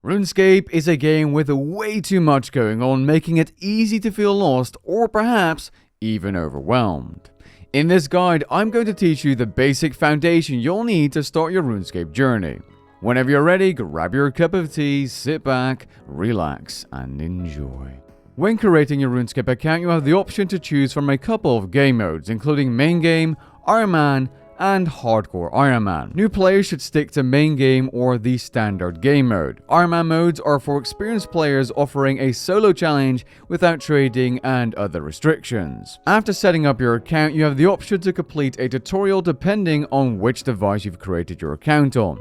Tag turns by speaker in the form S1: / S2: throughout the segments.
S1: RuneScape is a game with way too much going on, making it easy to feel lost or perhaps even overwhelmed. In this guide, I'm going to teach you the basic foundation you'll need to start your RuneScape journey. Whenever you're ready, grab your cup of tea, sit back, relax, and enjoy. When creating your RuneScape account, you have the option to choose from a couple of game modes, including main game, Iron Man, and Hardcore Iron Man. New players should stick to main game or the standard game mode. Iron Man modes are for experienced players offering a solo challenge without trading and other restrictions. After setting up your account, you have the option to complete a tutorial depending on which device you've created your account on.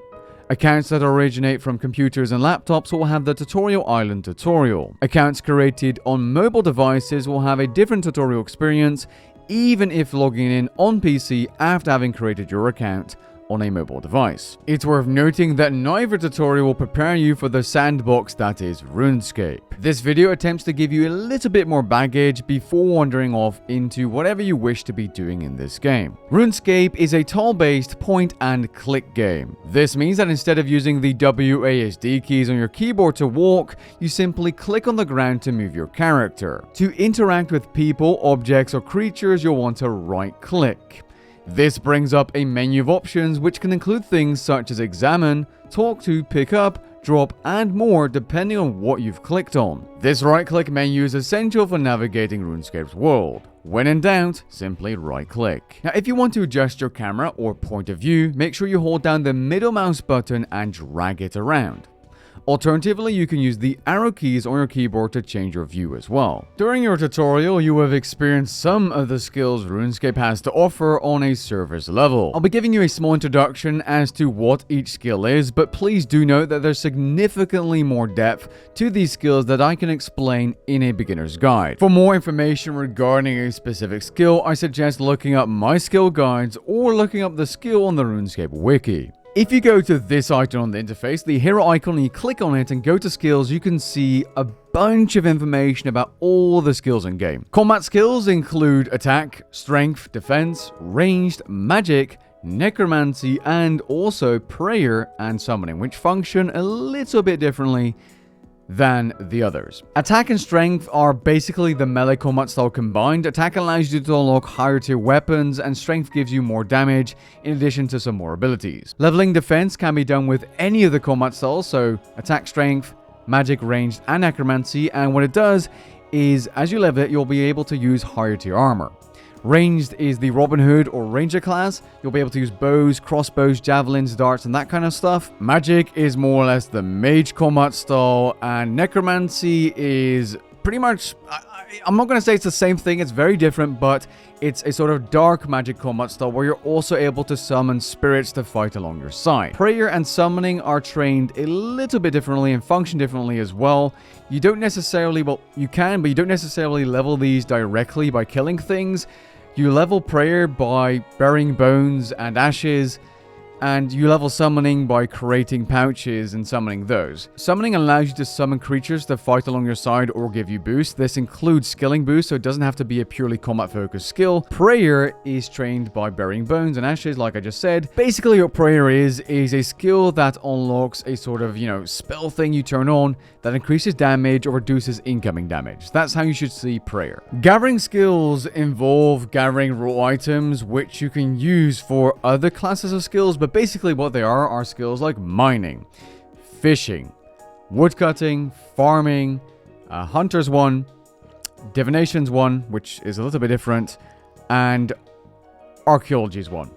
S1: Accounts that originate from computers and laptops will have the Tutorial Island tutorial. Accounts created on mobile devices will have a different tutorial experience, even if logging in on PC after having created your account on a mobile device. It's worth noting that neither tutorial will prepare you for the sandbox that is RuneScape. This video attempts to give you a little bit more baggage before wandering off into whatever you wish to be doing in this game. RuneScape is a tile-based point-and-click game. This means that instead of using the WASD keys on your keyboard to walk, you simply click on the ground to move your character. To interact with people, objects, or creatures, you'll want to right-click. This brings up a menu of options which can include things such as examine, talk to, pick up, drop, and more depending on what you've clicked on. This right-click menu is essential for navigating RuneScape's world. When in doubt, simply right-click. Now, if you want to adjust your camera or point of view, make sure you hold down the middle mouse button and drag it around. Alternatively, you can use the arrow keys on your keyboard to change your view as well. During your tutorial, you have experienced some of the skills RuneScape has to offer on a surface level. I'll be giving you a small introduction as to what each skill is, but please do note that there's significantly more depth to these skills that I can explain in a beginner's guide. For more information regarding a specific skill, I suggest looking up my skill guides or looking up the skill on the RuneScape wiki. If you go to this icon on the interface, the hero icon, and you click on it and go to skills, you can see a bunch of information about all the skills in game. Combat skills include attack, strength, defense, ranged, magic, necromancy, and also prayer and summoning, which function a little bit differently than the others. Attack and strength are basically the melee combat style combined. Attack allows you to unlock higher tier weapons, and strength gives you more damage in addition to some more abilities. Leveling defense can be done with any of the combat styles, so attack, strength, magic, ranged, and necromancy, and what it does is as you level it, you'll be able to use higher tier armor. Ranged is the Robin Hood or Ranger class. You'll be able to use bows, crossbows, javelins, darts, and that kind of stuff. Magic is more or less the mage combat style, and necromancy is pretty much... I'm not going to say it's the same thing, it's very different, but it's a sort of dark magic combat style where you're also able to summon spirits to fight along your side. Prayer and summoning are trained a little bit differently and function differently as well. You don't necessarily, well, you can, but you don't necessarily level these directly by killing things. You level prayer by burying bones and ashes, and you level summoning by creating pouches and summoning those. Summoning allows you to summon creatures to fight along your side or give you boosts. This includes skilling boosts, so it doesn't have to be a purely combat-focused skill. Prayer is trained by burying bones and ashes, like I just said. Basically, what prayer is a skill that unlocks a sort of, spell thing you turn on that increases damage or reduces incoming damage. That's how you should see prayer. Gathering skills involve gathering raw items, which you can use for other classes of skills, but basically what they are skills like mining, fishing, woodcutting, farming, hunter's one, divination's one, which is a little bit different, and archaeology's one.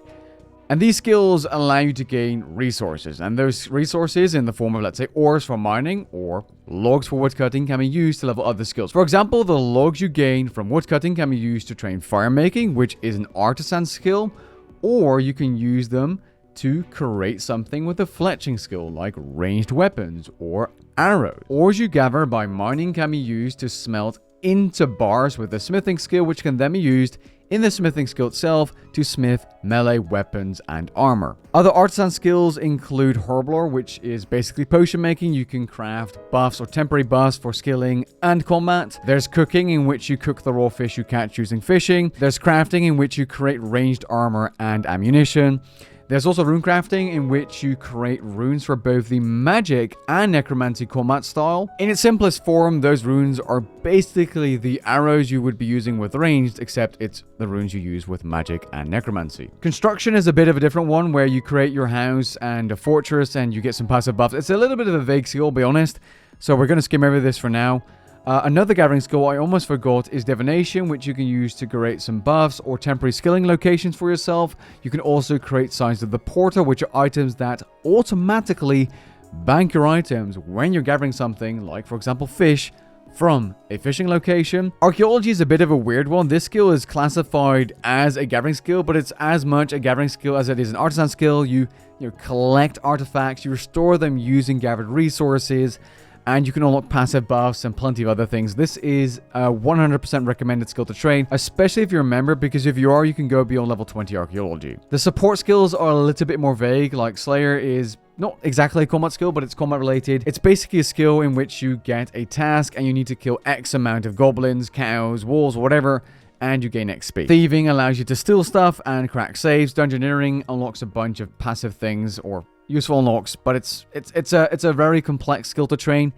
S1: And these skills allow you to gain resources, and those resources in the form of, let's say, ores for mining or logs for woodcutting can be used to level other skills. For example, the logs you gain from woodcutting can be used to train fire making, which is an artisan skill, or you can use them to create something with a fletching skill like ranged weapons or arrows. Ores you gather by mining can be used to smelt into bars with a smithing skill, which can then be used in the smithing skill itself to smith melee weapons and armor. Other artisan skills include herblore, which is basically potion making. You can craft buffs or temporary buffs for skilling and combat. There's cooking, in which you cook the raw fish you catch using fishing. There's crafting, in which you create ranged armor and ammunition. There's also rune crafting, in which you create runes for both the magic and necromancy combat style. In its simplest form, those runes are basically the arrows you would be using with ranged, except it's the runes you use with magic and necromancy. Construction is a bit of a different one, where you create your house and a fortress and you get some passive buffs. It's a little bit of a vague skill, I'll be honest, so we're going to skim over this for now. Another gathering skill I almost forgot is divination, which you can use to create some buffs or temporary skilling locations for yourself. You can also create signs of the portal, which are items that automatically bank your items when you're gathering something, like for example fish, from a fishing location. Archaeology is a bit of a weird one. This skill is classified as a gathering skill, but it's as much a gathering skill as it is an artisan skill. You collect artifacts, you restore them using gathered resources, and you can unlock passive buffs and plenty of other things. This is a 100% recommended skill to train, especially if you're a member, because if you are, you can go beyond level 20 archaeology. The support skills are a little bit more vague, like Slayer is not exactly a combat skill, but it's combat related. It's basically a skill in which you get a task and you need to kill X amount of goblins, cows, wolves, whatever, and you gain XP. Thieving allows you to steal stuff and crack saves. Dungeoneering unlocks a bunch of passive things or useful unlocks, but it's a very complex skill to train.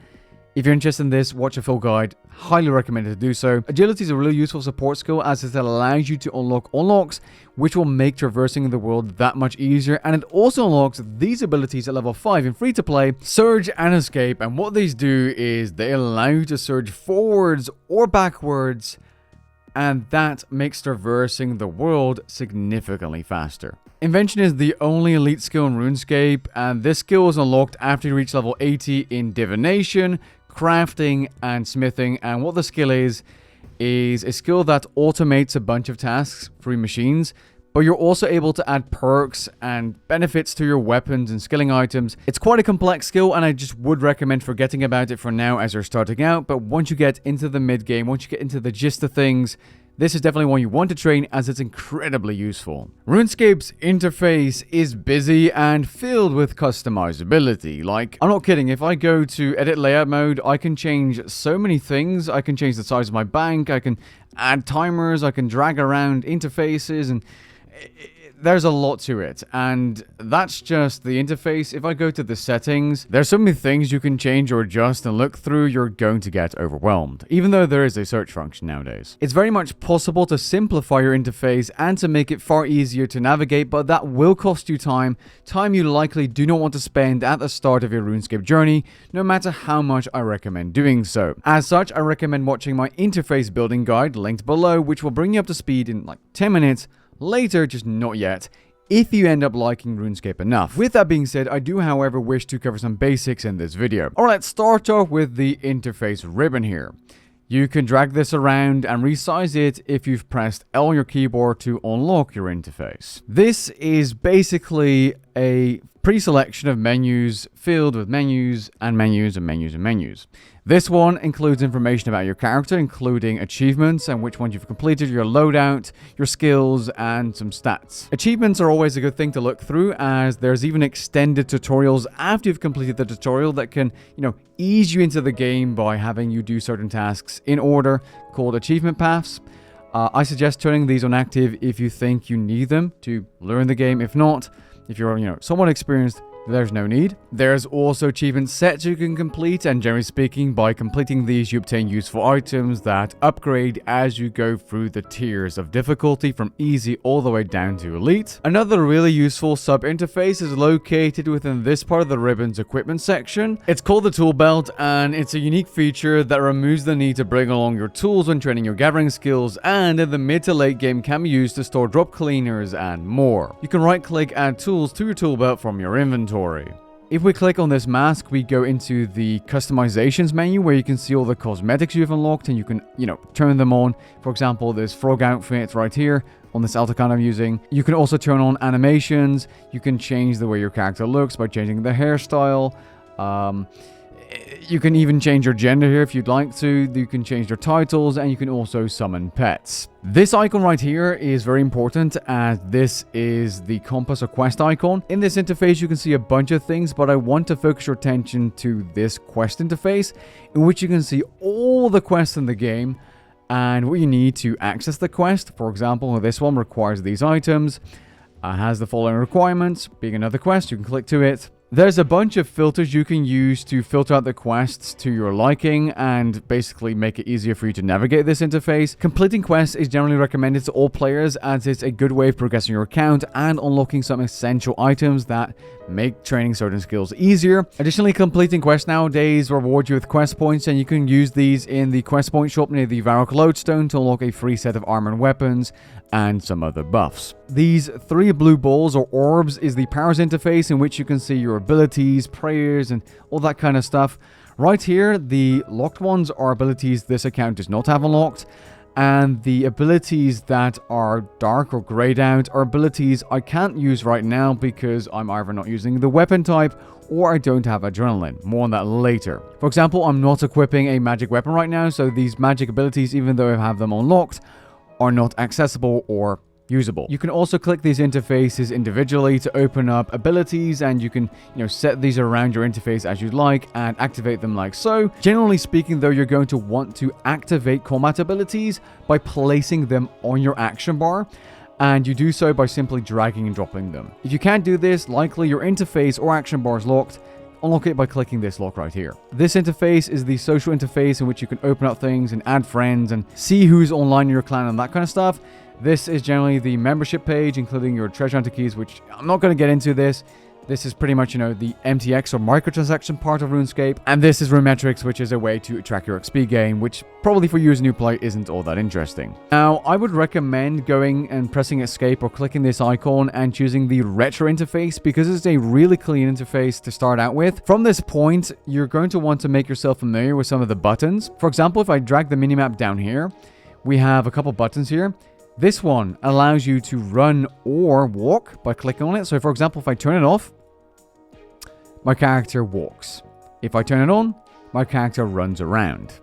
S1: If you're interested in this, watch a full guide. Highly recommended to do so. Agility is a really useful support skill, as it allows you to unlock unlocks, which will make traversing the world that much easier. And it also unlocks these abilities at level 5 in free-to-play, Surge and Escape. And what these do is they allow you to surge forwards or backwards, and that makes traversing the world significantly faster. Invention is the only elite skill in Runescape, and this skill is unlocked after you reach level 80 in divination, crafting, and smithing. And what the skill is a skill that automates a bunch of tasks through machines, but you're also able to add perks and benefits to your weapons and skilling items. It's quite a complex skill, and I just would recommend forgetting about it for now as you're starting out, but once you get into the mid-game, once you get into the gist of things, this is definitely one you want to train, as it's incredibly useful. Runescape's interface is busy and filled with customizability. Like, I'm not kidding, if I go to edit layout mode, I can change so many things. I can change the size of my bank, I can add timers, I can drag around interfaces, and there's a lot to it, and that's just the interface. If I go to the settings, there's so many things you can change or adjust and look through, you're going to get overwhelmed, even though there is a search function nowadays. It's very much possible to simplify your interface and to make it far easier to navigate, but that will cost you time you likely do not want to spend at the start of your RuneScape journey, no matter how much I recommend doing so. As such, I recommend watching my interface building guide linked below, which will bring you up to speed in like 10 minutes. Later, just not yet, if you end up liking RuneScape enough. With that being said, I do however wish to cover some basics in this video. Alright, let's start off with the interface ribbon here. You can drag this around and resize it if you've pressed L on your keyboard to unlock your interface. This is basically a pre-selection of menus filled with menus and menus and menus and menus. This one includes information about your character, including achievements and which ones you've completed, your loadout, your skills, and some stats. Achievements are always a good thing to look through, as there's even extended tutorials after you've completed the tutorial that can, ease you into the game by having you do certain tasks in order, called achievement paths. I suggest turning these on active if you think you need them to learn the game. If not, if you're, somewhat experienced, there's no need. There's also achievement sets you can complete, and generally speaking, by completing these you obtain useful items that upgrade as you go through the tiers of difficulty from easy all the way down to elite. Another really useful sub-interface is located within this part of the ribbon's equipment section. It's called the tool belt, and it's a unique feature that removes the need to bring along your tools when training your gathering skills, and in the mid to late game can be used to store drop cleaners and more. You can right click add tools to your tool belt from your inventory. If we click on this mask, we go into the customizations menu where you can see all the cosmetics you've unlocked, and you can, turn them on. For example, this frog outfit right here on this Altacan I'm using. You can also turn on animations. You can change the way your character looks by changing the hairstyle. You can even change your gender here if you'd like to. You can change your titles, and you can also summon pets. This icon right here is very important, as this is the compass or quest icon. In this interface, you can see a bunch of things, but I want to focus your attention to this quest interface, in which you can see all the quests in the game and what you need to access the quest. For example, this one requires these items. has the following requirements. Being another quest, you can click to it. There's a bunch of filters you can use to filter out the quests to your liking and basically make it easier for you to navigate this interface. Completing quests is generally recommended to all players as it's a good way of progressing your account and unlocking some essential items that make training certain skills easier. Additionally, completing quests nowadays reward you with quest points, and you can use these in the quest point shop near the Varrock Lodestone to unlock a free set of armor and weapons and some other buffs. These 3 blue balls or orbs is the powers interface in which you can see your abilities, prayers, and all that kind of stuff. Right here, the locked ones are abilities this account does not have unlocked, and the abilities that are dark or grayed out are abilities I can't use right now because I'm either not using the weapon type or I don't have adrenaline. More on that later. For example, I'm not equipping a magic weapon right now, so these magic abilities, even though I have them unlocked, are not accessible or usable. You can also click these interfaces individually to open up abilities, and you can, set these around your interface as you'd like and activate them like so. Generally speaking, though, you're going to want to activate combat abilities by placing them on your action bar, and you do so by simply dragging and dropping them. If you can't do this, likely your interface or action bar is locked. Unlock it by clicking this lock right here. This interface is the social interface in which you can open up things and add friends and see who's online in your clan and that kind of stuff. This is generally the membership page, including your treasure hunter keys, which I'm not going to get into this. This is pretty much, the MTX or microtransaction part of RuneScape. And this is Runemetrics, which is a way to track your XP gain, which probably for you as a new player isn't all that interesting. Now, I would recommend going and pressing escape or clicking this icon and choosing the retro interface because it's a really clean interface to start out with. From this point, you're going to want to make yourself familiar with some of the buttons. For example, if I drag the minimap down here, we have a couple buttons here. This one allows you to run or walk by clicking on it. So for example, if I turn it off, my character walks. If I turn it on, my character runs around.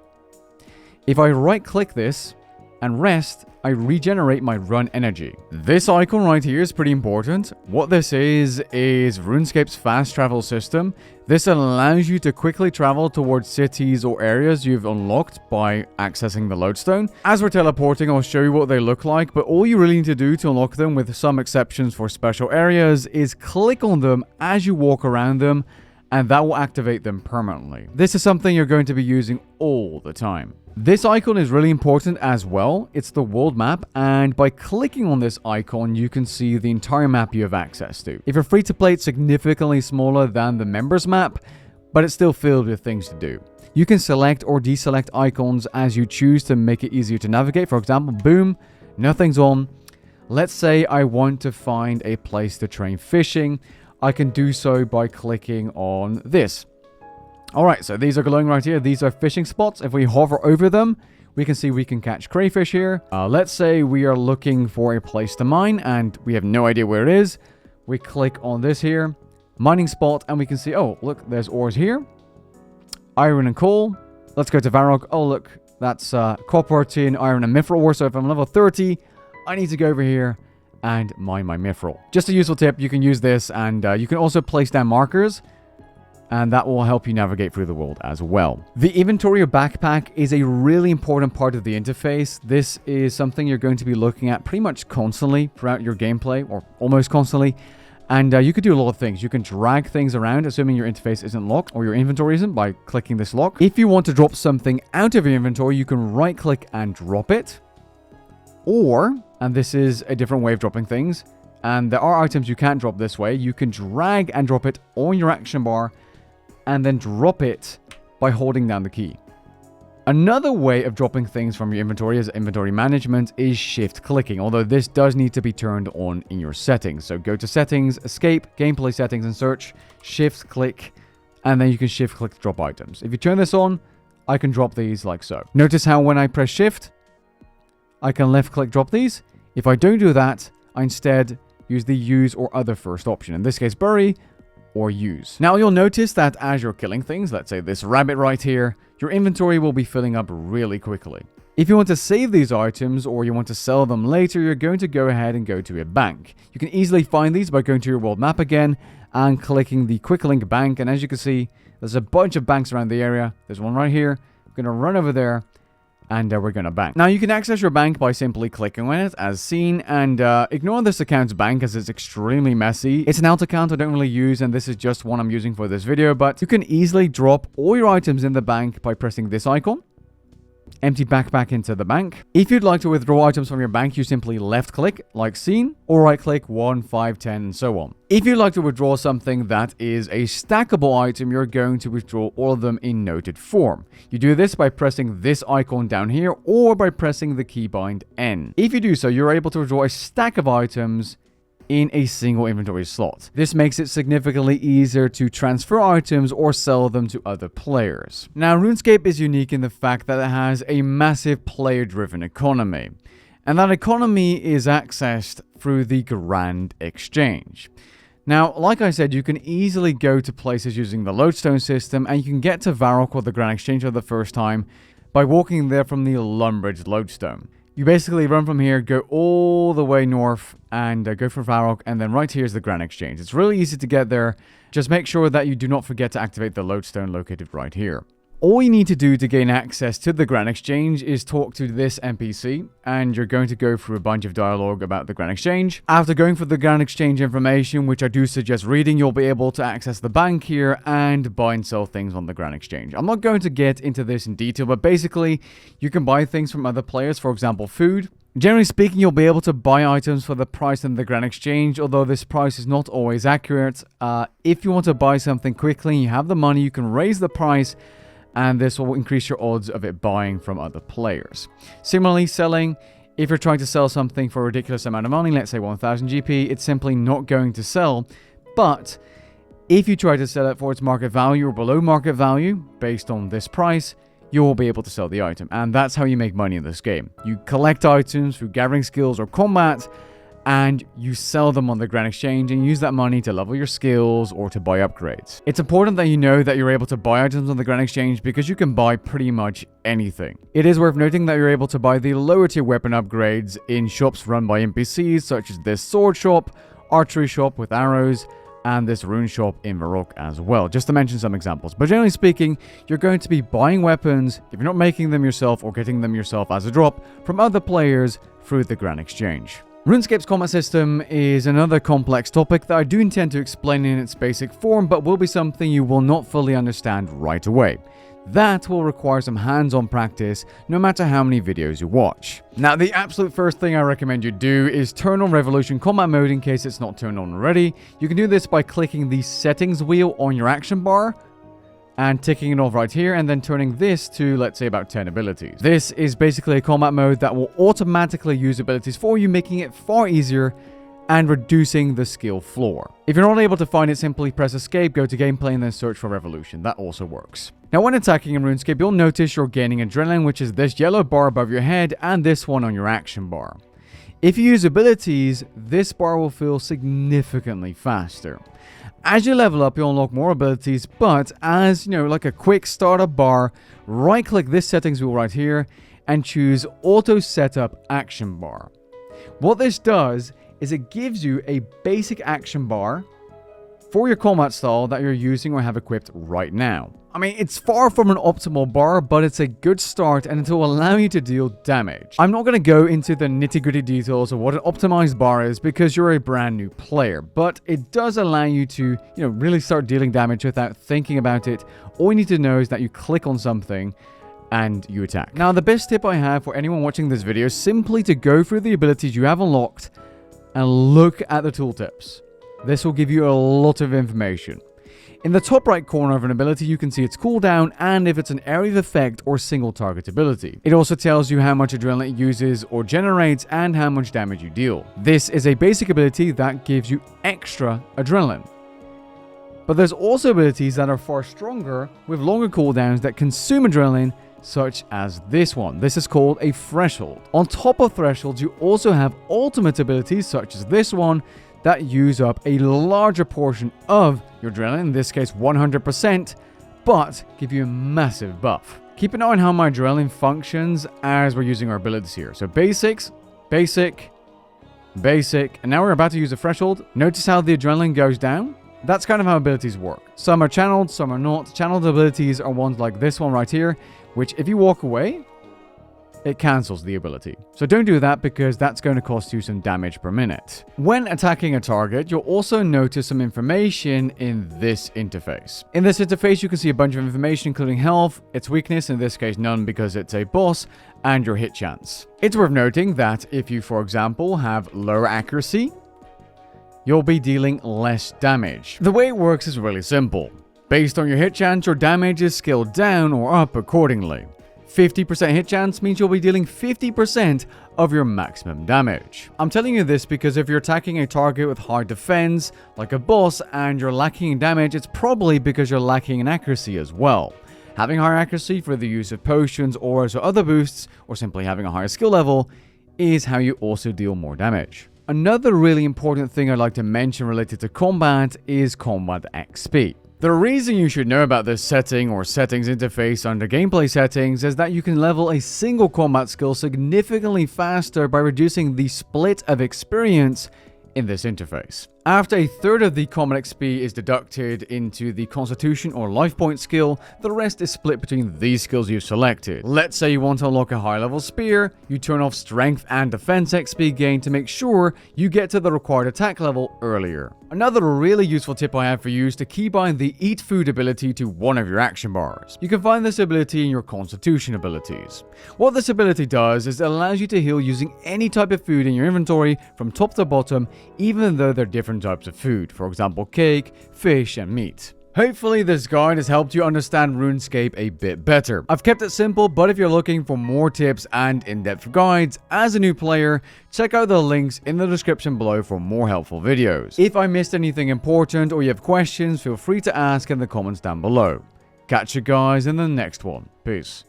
S1: If I right click this and rest, I regenerate my run energy. This icon right here is pretty important. What this is RuneScape's fast travel system. This allows you to quickly travel towards cities or areas you've unlocked by accessing the lodestone. As we're teleporting, I'll show you what they look like, but all you really need to do to unlock them, with some exceptions for special areas, is click on them as you walk around them, and that will activate them permanently. This is something you're going to be using all the time. This icon is really important as well. It's the world map, and by clicking on this icon, you can see the entire map you have access to. If you're free to play, it's significantly smaller than the members map, but it's still filled with things to do. You can select or deselect icons as you choose to make it easier to navigate. For example, boom, nothing's on. Let's say I want to find a place to train fishing. I can do so by clicking on this. Alright, so these are glowing right here. These are fishing spots. If we hover over them, we can see we can catch crayfish here. Let's say we are looking for a place to mine and we have no idea where it is. We click on this here, mining spot, and we can see, oh, look, there's ores here. Iron and coal. Let's go to Varrock. Oh, look, that's copper, tin, iron, and mithril ore. So if I'm level 30, I need to go over here and mine my mithril. Just a useful tip, you can use this, and you can also place down markers, and that will help you navigate through the world as well. The inventory or backpack is a really important part of the interface. This is something you're going to be looking at pretty much constantly throughout your gameplay, or almost constantly. And you could do a lot of things. You can drag things around, assuming your interface isn't locked, or your inventory isn't, by clicking this lock. If you want to drop something out of your inventory, you can right click and drop it. Or, and this is a different way of dropping things, and there are items you can't drop this way, you can drag and drop it on your action bar, and then drop it by holding down the key. Another way of dropping things from your inventory as inventory management is shift clicking, although this does need to be turned on in your settings. So go to settings, escape, gameplay settings, and search, shift click, and then you can shift click to drop items. If you turn this on, I can drop these like so. Notice how when I press shift, I can left click drop these. If I don't do that, I instead use the use or other first option. In this case, bury or use. Now you'll notice that as you're killing things, let's say this rabbit right here, your inventory will be filling up really quickly. If you want to save these items or you want to sell them later, you're going to go ahead and go to a bank. You can easily find these by going to your world map again and clicking the quick link bank. And as you can see, there's a bunch of banks around the area. There's one right here. I'm going to run over there and we're going to bank. Now, you can access your bank by simply clicking on it, as seen, and ignore this account's bank as it's extremely messy. It's an alt account I don't really use, and this is just one I'm using for this video, but you can easily drop all your items in the bank by pressing this icon. Empty backpack into the bank. If you'd like to withdraw items from your bank, you simply left click, like seen, or right click 1, 5, 10, and so on. If you'd like to withdraw something that is a stackable item, you're going to withdraw all of them in noted form. You do this by pressing this icon down here, or by pressing the keybind N. If you do so, you're able to withdraw a stack of items in a single inventory slot. This makes it significantly easier to transfer items or sell them to other players. Now, RuneScape is unique in the fact that it has a massive player-driven economy, and that economy is accessed through the Grand Exchange. Now, like I said, you can easily go to places using the lodestone system, and you can get to Varrock or the Grand Exchange for the first time by walking there from the Lumbridge lodestone. You basically run from here, go all the way north, and go for Varrock, and then right here is the Grand Exchange. It's really easy to get there. Just make sure that you do not forget to activate the lodestone located right here. All you need to do to gain access to the Grand Exchange is talk to this NPC, and you're going to go through a bunch of dialogue about the Grand Exchange. After going for the Grand Exchange information, which I do suggest reading, you'll be able to access the bank here and buy and sell things on the Grand Exchange. I'm not going to get into this in detail, but basically, you can buy things from other players, for example, food. Generally speaking, you'll be able to buy items for the price in the Grand Exchange, although this price is not always accurate. If you want to buy something quickly and you have the money, you can raise the price, and this will increase your odds of it buying from other players. Similarly, selling, if you're trying to sell something for a ridiculous amount of money, let's say 1000 GP, it's simply not going to sell. But if you try to sell it for its market value or below market value, based on this price, you will be able to sell the item. And that's how you make money in this game. You collect items through gathering skills or combat, and you sell them on the Grand Exchange and use that money to level your skills or to buy upgrades. It's important that you know that you're able to buy items on the Grand Exchange because you can buy pretty much anything. It is worth noting that you're able to buy the lower tier weapon upgrades in shops run by NPCs, such as this sword shop, archery shop with arrows, and this rune shop in Varrock as well, just to mention some examples. But generally speaking, you're going to be buying weapons, if you're not making them yourself or getting them yourself as a drop, from other players through the Grand Exchange. RuneScape's combat system is another complex topic that I do intend to explain in its basic form, but will be something you will not fully understand right away. That will require some hands-on practice, no matter how many videos you watch. Now, the absolute first thing I recommend you do is turn on Revolution Combat Mode in case it's not turned on already. You can do this by clicking the settings wheel on your action bar, and ticking it off right here, and then turning this to, let's say, about 10 abilities. This is basically a combat mode that will automatically use abilities for you, making it far easier and reducing the skill floor. If you're not able to find it, simply press escape, go to gameplay, and then search for Revolution. That also works. Now, when attacking in RuneScape, you'll notice you're gaining adrenaline, which is this yellow bar above your head, and this one on your action bar. If you use abilities, this bar will feel significantly faster. As you level up, you'll unlock more abilities, but as, like a quick startup bar, right-click this settings wheel right here and choose Auto Setup Action Bar. What this does is it gives you a basic action bar for your combat style that you're using or have equipped right now. I mean, it's far from an optimal bar, but it's a good start and it will allow you to deal damage. I'm not going to go into the nitty-gritty details of what an optimized bar is because you're a brand new player, but it does allow you to, really start dealing damage without thinking about it. All you need to know is that you click on something and you attack. Now, the best tip I have for anyone watching this video is simply to go through the abilities you have unlocked and look at the tooltips. This will give you a lot of information. In the top right corner of an ability, you can see its cooldown and if it's an area of effect or single target ability. It also tells you how much adrenaline it uses or generates and how much damage you deal. This is a basic ability that gives you extra adrenaline. But there's also abilities that are far stronger with longer cooldowns that consume adrenaline, such as this one. This is called a threshold. On top of thresholds, you also have ultimate abilities such as this one that use up a larger portion of your adrenaline, in this case 100%, but give you a massive buff. Keep an eye on how my adrenaline functions as we're using our abilities here. So basics, basic, basic, and now we're about to use a threshold. Notice how the adrenaline goes down? That's kind of how abilities work. Some are channeled, some are not. Channeled abilities are ones like this one right here, which if you walk away, it cancels the ability. So don't do that because that's going to cost you some damage per minute. When attacking a target, you'll also notice some information in this interface. In this interface, you can see a bunch of information including health, its weakness, in this case none because it's a boss, and your hit chance. It's worth noting that if you, for example, have lower accuracy, you'll be dealing less damage. The way it works is really simple. Based on your hit chance, your damage is scaled down or up accordingly. 50% hit chance means you'll be dealing 50% of your maximum damage. I'm telling you this because if you're attacking a target with high defense, like a boss, and you're lacking in damage, it's probably because you're lacking in accuracy as well. Having higher accuracy for the use of potions, auras, or other boosts, or simply having a higher skill level, is how you also deal more damage. Another really important thing I'd like to mention related to combat is combat XP. The reason you should know about this setting or settings interface under gameplay settings is that you can level a single combat skill significantly faster by reducing the split of experience in this interface. After a third of the combat XP is deducted into the Constitution or Life Point skill, the rest is split between these skills you've selected. Let's say you want to unlock a high level spear, you turn off Strength and Defense XP gain to make sure you get to the required attack level earlier. Another really useful tip I have for you is to keybind the Eat Food ability to one of your action bars. You can find this ability in your Constitution abilities. What this ability does is it allows you to heal using any type of food in your inventory from top to bottom, even though they're different types of food, for example cake, fish, and meat. Hopefully this guide has helped you understand RuneScape a bit better. I've kept it simple, but if you're looking for more tips and in-depth guides as a new player, check out the links in the description below for more helpful videos. If I missed anything important or you have questions, feel free to ask in the comments down below. Catch you guys in the next one. Peace.